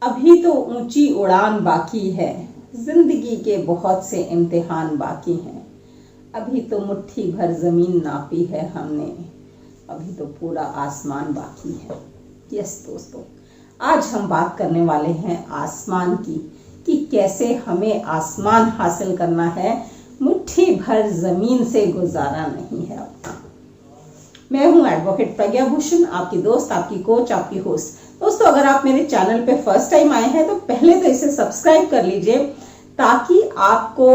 अभी तो ऊंची उड़ान बाकी है, जिंदगी के बहुत से इम्तिहान बाकी हैं। अभी तो मुट्ठी भर जमीन नापी है हमने, अभी तो पूरा आसमान बाकी है। यस दोस्तों, आज हम बात करने वाले हैं आसमान की, कि कैसे हमें आसमान हासिल करना है, मुट्ठी भर जमीन से गुजारा नहीं है अपना। मैं हूं एडवोकेट प्रज्ञा भूषण, आपकी दोस्त, आपकी कोच, आपकी होस्ट। दोस्तों, अगर आप मेरे चैनल पे फर्स्ट टाइम आए हैं तो पहले तो इसे सब्सक्राइब कर लीजिए, ताकि आपको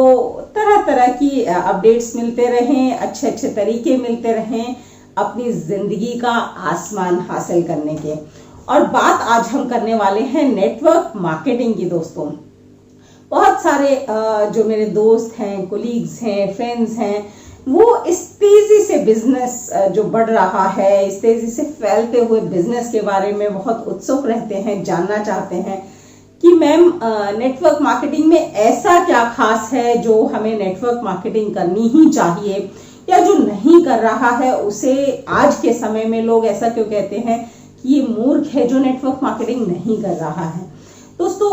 तरह तरह की अपडेट्स मिलते रहें, अच्छे अच्छे तरीके मिलते रहें अपनी जिंदगी का आसमान हासिल करने के। और बात आज हम करने वाले हैं नेटवर्क मार्केटिंग की। दोस्तों, बहुत सारे जो मेरे दोस्त हैं, कोलीग्स हैं, फ्रेंड्स हैं, वो इस तेजी से बिजनेस जो बढ़ रहा है, इस तेजी से फैलते हुए बिजनेस के बारे में बहुत उत्सुक रहते हैं, जानना चाहते हैं कि मैम नेटवर्क मार्केटिंग में ऐसा क्या खास है जो हमें नेटवर्क मार्केटिंग करनी ही चाहिए, या जो नहीं कर रहा है उसे आज के समय में लोग ऐसा क्यों कहते हैं कि ये मूर्ख है जो नेटवर्क मार्केटिंग नहीं कर रहा है। दोस्तों,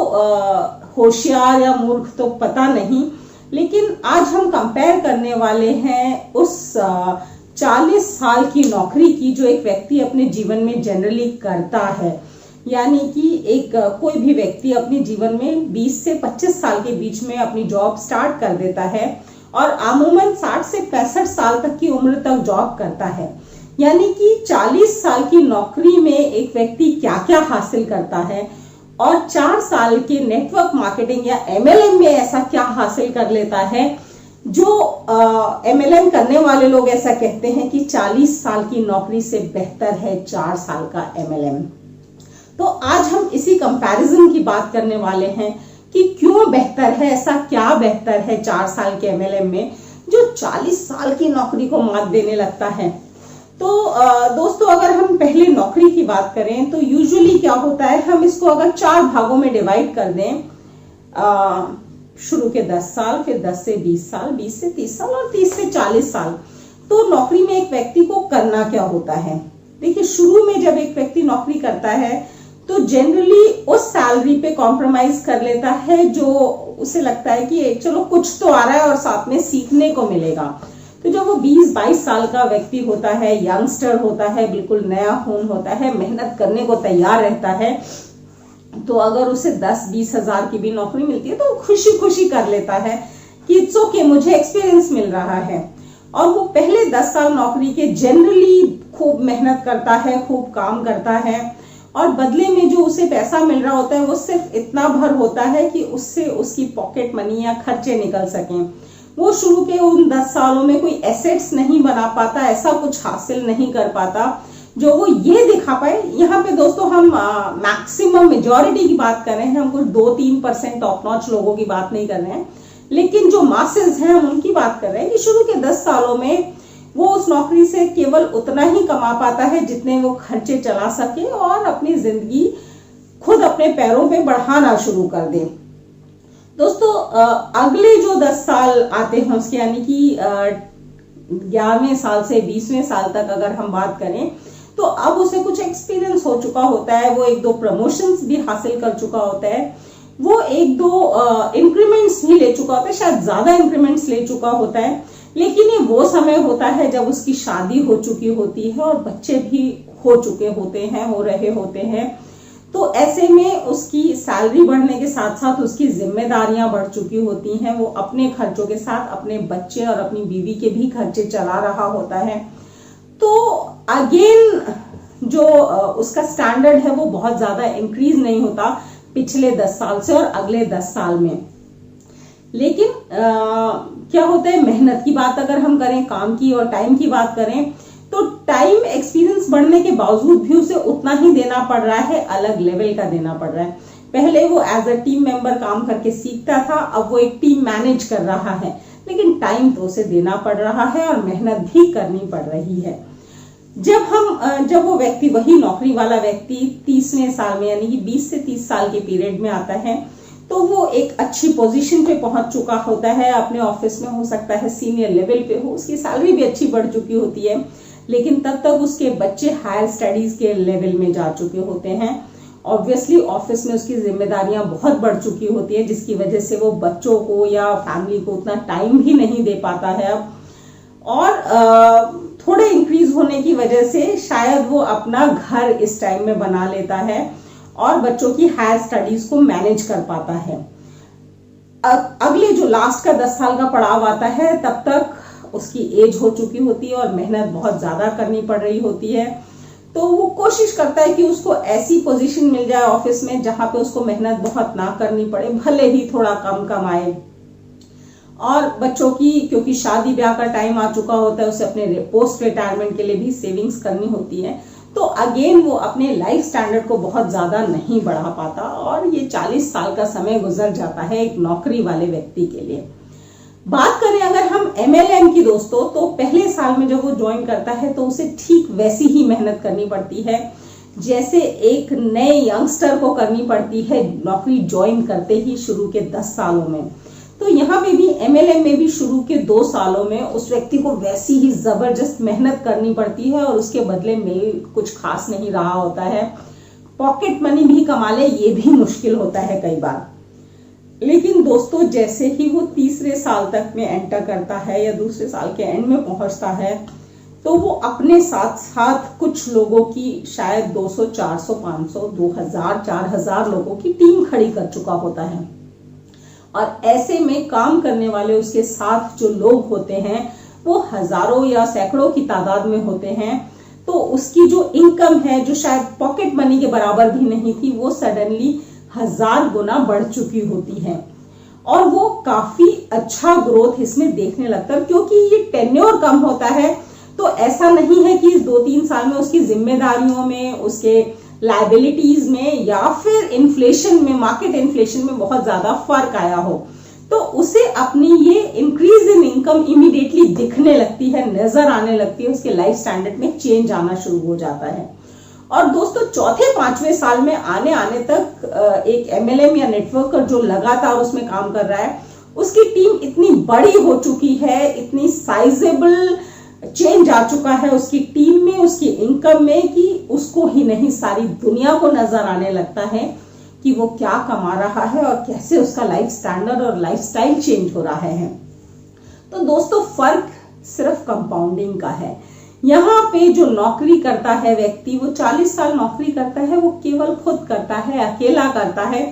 होशियार या मूर्ख तो पता नहीं, लेकिन आज हम कंपेयर करने वाले हैं उस 40 साल की नौकरी की जो एक व्यक्ति अपने जीवन में जनरली करता है। यानी कि एक कोई भी व्यक्ति अपने जीवन में 20 से 25 साल के बीच में अपनी जॉब स्टार्ट कर देता है और अमूमन 60 से 65 साल तक की उम्र तक जॉब करता है। यानी कि 40 साल की नौकरी में एक व्यक्ति क्या क्या हासिल करता है और 4 साल के नेटवर्क मार्केटिंग या MLM में ऐसा क्या हासिल कर लेता है, जो MLM करने वाले लोग ऐसा कहते हैं कि 40 साल की नौकरी से बेहतर है 4 साल का MLM। तो आज हम इसी कंपैरिजन की बात करने वाले हैं कि क्यों बेहतर है, ऐसा क्या बेहतर है 4 साल के MLM में जो 40 साल की नौकरी को मात देने लगता है। तो दोस्तों, अगर हम पहले नौकरी की बात करें तो यूजुअली क्या होता है, हम इसको अगर 4 भागों में डिवाइड कर दें, शुरू के 10 साल, फिर 10 से 20 साल, 20 से 30 साल और 30 से 40 साल, तो नौकरी में एक व्यक्ति को करना क्या होता है। देखिए, शुरू में जब एक व्यक्ति नौकरी करता है तो जनरली उस सैलरी पे कॉम्प्रोमाइज कर लेता है जो उसे लगता है कि चलो कुछ तो आ रहा है और साथ में सीखने को मिलेगा। तो जब वो 20-22 साल का व्यक्ति होता है, यंगस्टर होता है, बिल्कुल नया खून होता है, मेहनत करने को तैयार रहता है, तो अगर उसे 10-20 हजार की भी नौकरी मिलती है तो खुशी खुशी कर लेता है कि इट्स ओके, मुझे एक्सपीरियंस मिल रहा है। और वो पहले 10 साल नौकरी के जनरली खूब मेहनत करता है, खूब काम करता है, और बदले में जो उसे पैसा मिल रहा होता है वो सिर्फ इतना भर होता है कि उससे उसकी पॉकेट मनी या खर्चे निकल सकें। वो शुरू के उन 10 सालों में कोई एसेट्स नहीं बना पाता, ऐसा कुछ हासिल नहीं कर पाता जो वो ये दिखा पाए। यहाँ पे दोस्तों हम मैक्सिमम मेजॉरिटी की बात कर रहे हैं, हम कुछ 2-3% टॉप नॉच लोगों की बात नहीं कर रहे हैं, लेकिन जो मासेस हैं हम उनकी बात कर रहे हैं कि शुरू के 10 सालों में वो उस नौकरी से केवल उतना ही कमा पाता है जितने वो खर्चे चला सके और अपनी जिंदगी खुद अपने पैरों पे बढ़ाना शुरू कर दे। दोस्तों, अगले जो 10 साल आते हैं उसके, यानी कि 11वें साल से 20वें साल तक अगर हम बात करें, तो अब उसे कुछ एक्सपीरियंस हो चुका होता है, वो 1-2 प्रमोशंस भी हासिल कर चुका होता है, वो 1-2 इंक्रीमेंट्स भी ले चुका होता है, शायद ज्यादा इंक्रीमेंट्स ले चुका होता है। लेकिन ये वो समय होता है जब उसकी शादी हो चुकी होती है और बच्चे भी हो चुके होते हैं, हो रहे होते हैं। तो ऐसे में उसकी सैलरी बढ़ने के साथ साथ उसकी जिम्मेदारियां बढ़ चुकी होती हैं, वो अपने खर्चों के साथ अपने बच्चे और अपनी बीवी के भी खर्चे चला रहा होता है। तो अगेन जो उसका स्टैंडर्ड है वो बहुत ज्यादा इंक्रीज नहीं होता पिछले 10 साल से और अगले 10 साल में। लेकिन क्या होता है, मेहनत की बात अगर हम करें, काम की और टाइम की बात करें, तो टाइम एक्सपीरियंस बढ़ने के बावजूद भी उसे उतना ही देना पड़ रहा है, अलग लेवल का देना पड़ रहा है। पहले वो एज अ टीम मेंबर काम करके सीखता था, अब वो एक टीम मैनेज कर रहा है, लेकिन टाइम तो उसे देना पड़ रहा है और मेहनत भी करनी पड़ रही है। जब वो व्यक्ति, वही नौकरी वाला व्यक्ति 30वें साल में, यानी कि 20 से 30 साल के पीरियड में आता है, तो वो एक अच्छी पोजीशन पे पहुंच चुका होता है, अपने ऑफिस में हो सकता है सीनियर लेवल पे हो, उसकी सैलरी भी अच्छी बढ़ चुकी होती है, लेकिन तब तक उसके बच्चे हायर स्टडीज के लेवल में जा चुके होते हैं ऑब्वियसली ऑफिस में उसकी जिम्मेदारियां बहुत बढ़ चुकी होती है, जिसकी वजह से वो बच्चों को या फैमिली को उतना टाइम भी नहीं दे पाता है अब। और थोड़े इंक्रीज होने की वजह से शायद वो अपना घर इस टाइम में बना लेता है और बच्चों की हायर स्टडीज को मैनेज कर पाता है। अगले जो लास्ट का 10 साल का पड़ाव आता है, तब तक उसकी एज हो चुकी होती है और मेहनत बहुत ज्यादा करनी पड़ रही होती है। तो वो कोशिश करता है कि उसको ऐसी पोजीशन मिल जाए ऑफिस में जहां पे उसको मेहनत बहुत ना करनी पड़े, भले ही थोड़ा कम कमाए। और बच्चों की क्योंकि शादी ब्याह का टाइम आ चुका होता है, उसे अपने पोस्ट रिटायरमेंट के लिए भी सेविंग्स करनी होती है। तो अगेन वो अपने लाइफ स्टैंडर्ड को बहुत ज्यादा नहीं बढ़ा पाता और ये 40 साल का समय गुजर जाता है एक नौकरी वाले व्यक्ति के लिए। बात करें अगर हम MLM की दोस्तों, तो पहले साल में जब वो ज्वाइन करता है तो उसे ठीक वैसी ही मेहनत करनी पड़ती है जैसे एक नए यंगस्टर को करनी पड़ती है नौकरी ज्वाइन करते ही शुरू के 10 सालों में। तो यहाँ पे भी MLM में भी शुरू के 2 सालों में उस व्यक्ति को वैसी ही जबरदस्त मेहनत करनी पड़ती है और उसके बदले में कुछ खास नहीं रहा होता है। पॉकेट मनी भी कमा ले ये भी मुश्किल होता है कई बार। लेकिन दोस्तों जैसे ही वो तीसरे साल तक में एंटर करता है या दूसरे साल के एंड में पहुंचता है, तो वो अपने साथ साथ कुछ लोगों की शायद 200, 400, 500, 2000, 4000 लोगों की टीम खड़ी कर चुका होता है। और ऐसे में काम करने वाले उसके साथ जो लोग होते हैं वो हजारों या सैकड़ों की तादाद में होते हैं। तो उसकी जो इनकम है, जो शायद पॉकेट मनी के बराबर भी नहीं थी, वो सडनली 1000 गुना बढ़ चुकी होती है। और वो काफी अच्छा ग्रोथ इसमें देखने लगता है क्योंकि ये टेन्योर कम होता है। तो ऐसा नहीं है कि इस 2-3 साल में उसकी जिम्मेदारियों में, उसके लायबिलिटीज में या फिर इन्फ्लेशन में, मार्केट इन्फ्लेशन में बहुत ज्यादा फर्क आया हो। तो उसे अपनी ये इंक्रीज इन इनकम इमीडिएटली दिखने लगती है, नजर आने लगती है, उसके लाइफ स्टैंडर्ड में चेंज आना शुरू हो जाता है। और दोस्तों चौथे 5वें साल में आने तक एक MLM या नेटवर्कर जो लगातार उसमें काम कर रहा है, उसकी टीम इतनी बड़ी हो चुकी है, इतनी साइजेबल चेंज आ चुका है उसकी टीम में, उसकी इनकम में, कि उसको ही नहीं सारी दुनिया को नजर आने लगता है कि वो क्या कमा रहा है और कैसे उसका लाइफ स्टैंडर्ड और लाइफस्टाइल चेंज हो रहा है। तो दोस्तों फर्क सिर्फ कंपाउंडिंग का है। यहाँ पे जो नौकरी करता है व्यक्ति, वो 40 साल नौकरी करता है, वो केवल खुद करता है, अकेला करता है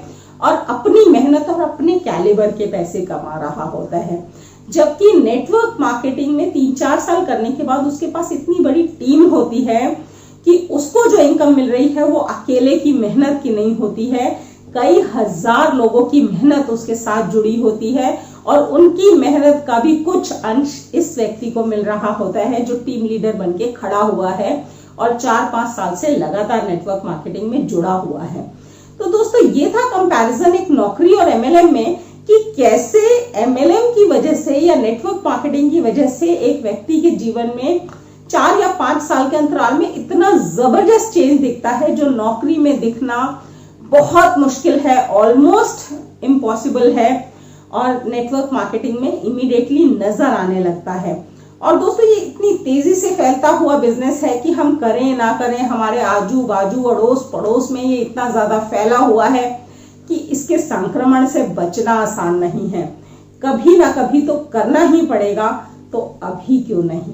और अपनी मेहनत और अपने कैलिबर के पैसे कमा रहा होता है। जबकि नेटवर्क मार्केटिंग में 3-4 साल करने के बाद उसके पास इतनी बड़ी टीम होती है कि उसको जो इनकम मिल रही है वो अकेले की मेहनत की नहीं होती है, कई हजार लोगों की मेहनत उसके साथ जुड़ी होती है और उनकी मेहनत का भी कुछ अंश इस व्यक्ति को मिल रहा होता है जो टीम लीडर बनके खड़ा हुआ है और 4-5 साल से लगातार नेटवर्क मार्केटिंग में जुड़ा हुआ है। तो दोस्तों ये था कंपैरिजन एक नौकरी और MLM में, कि कैसे MLM की वजह से या नेटवर्क मार्केटिंग की वजह से एक व्यक्ति के जीवन में 4 या 5 साल के अंतराल में इतना जबरदस्त चेंज दिखता है जो नौकरी में दिखना बहुत मुश्किल है, ऑलमोस्ट इम्पॉसिबल है, और नेटवर्क मार्केटिंग में इमीडिएटली नजर आने लगता है। और दोस्तों ये इतनी तेजी से फैलता हुआ बिजनेस है कि हम करें ना करें, हमारे आजू बाजू अड़ोस पड़ोस में ये इतना ज्यादा फैला हुआ है कि इसके संक्रमण से बचना आसान नहीं है। कभी ना कभी तो करना ही पड़ेगा, तो अभी क्यों नहीं।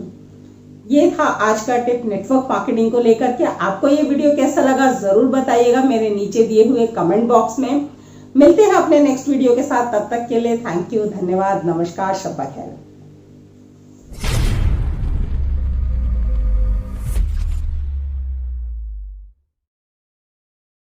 ये था आज का टिप नेटवर्क मार्केटिंग को लेकर के। आपको ये वीडियो कैसा लगा जरूर बताइएगा मेरे नीचे दिए हुए कमेंट बॉक्स में। मिलते हैं अपने नेक्स्ट वीडियो के साथ, तब तक के लिए थैंक यू, धन्यवाद, नमस्कार, शब्बा खैर।